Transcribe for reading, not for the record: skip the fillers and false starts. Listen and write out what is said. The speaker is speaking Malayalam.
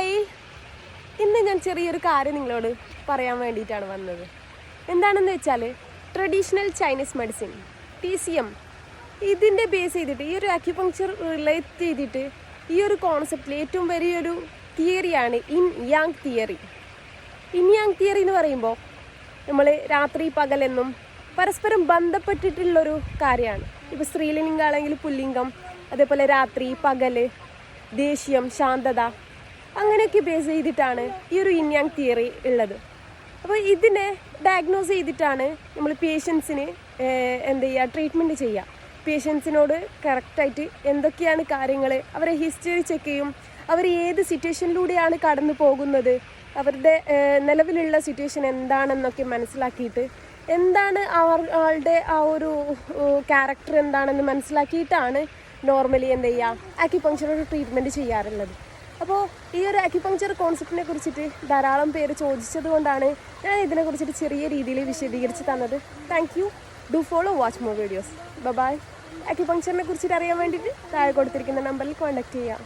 ഹായ്, ഇന്ന് ഞാൻ ചെറിയൊരു കാര്യം നിങ്ങളോട് പറയാൻ വേണ്ടിയിട്ടാണ് വന്നത്. എന്താണെന്ന് വെച്ചാൽ ട്രഡീഷണൽ ചൈനീസ് മെഡിസിൻ TCM ഇതിൻ്റെ ബേസ് ചെയ്തിട്ട് ഈ ഒരു അക്യുപങ്ക്ചർ റിലേറ്റ് ചെയ്തിട്ട് ഈ ഒരു കോൺസെപ്റ്റിൽ ഏറ്റവും വലിയൊരു തിയറിയാണ് yin yang theory. Yin yang theory എന്ന് പറയുമ്പോൾ നമ്മൾ രാത്രി പകലെന്നും പരസ്പരം ബന്ധപ്പെട്ടിട്ടുള്ളൊരു കാര്യമാണ്. ഇപ്പോൾ സ്ത്രീലിംഗമാണെങ്കിൽ പുല്ലിംഗം, അതേപോലെ രാത്രി പകൽ, ദേഷ്യം, ശാന്തത, അങ്ങനെയൊക്കെ ബേസ് ചെയ്തിട്ടാണ് ഈ ഒരു ഇൻ യാങ് തിയറി ഉള്ളത്. അപ്പോൾ ഇതിനെ ഡയഗ്നോസ് ചെയ്തിട്ടാണ് നമ്മൾ പേഷ്യൻസിന് എന്ത് ചെയ്യുക, ട്രീറ്റ്മെൻറ്റ് ചെയ്യുക. പേഷ്യൻസിനോട് കറക്റ്റായിട്ട് എന്തൊക്കെയാണ് കാര്യങ്ങൾ, അവരെ ഹിസ്റ്ററി ചെക്ക് ചെയ്യും, അവർ ഏത് സിറ്റുവേഷനിലൂടെയാണ് കടന്നു പോകുന്നത്, അവരുടെ നിലവിലുള്ള സിറ്റുവേഷൻ എന്താണെന്നൊക്കെ മനസ്സിലാക്കിയിട്ട് എന്താണ് ആളുടെ ആ ഒരു ക്യാരക്ടർ എന്താണെന്ന് മനസ്സിലാക്കിയിട്ടാണ് നോർമലി എന്ത് ചെയ്യുക അക്യുപങ്ക്ചർ ട്രീറ്റ്മെൻറ്റ് ചെയ്യാറുള്ളത്. അപ്പോൾ ഈ ഒരു അക്യുപങ്ക്ചർ കോൺസെപ്റ്റിനെ കുറിച്ചിട്ട് ധാരാളം പേര് ചോദിച്ചത് കൊണ്ടാണ് ഞാൻ ഇതിനെക്കുറിച്ചിട്ട് ചെറിയ രീതിയിൽ വിശദീകരിച്ച് തന്നത്. Thank you. Do follow, watch more videos. Bye. അക്യുപങ്ക്ചറിനെ കുറിച്ചിട്ട് അറിയാൻ വേണ്ടിയിട്ട് താഴെ കൊടുത്തിരിക്കുന്ന നമ്പറിൽ കോൺടാക്റ്റ് ചെയ്യാം.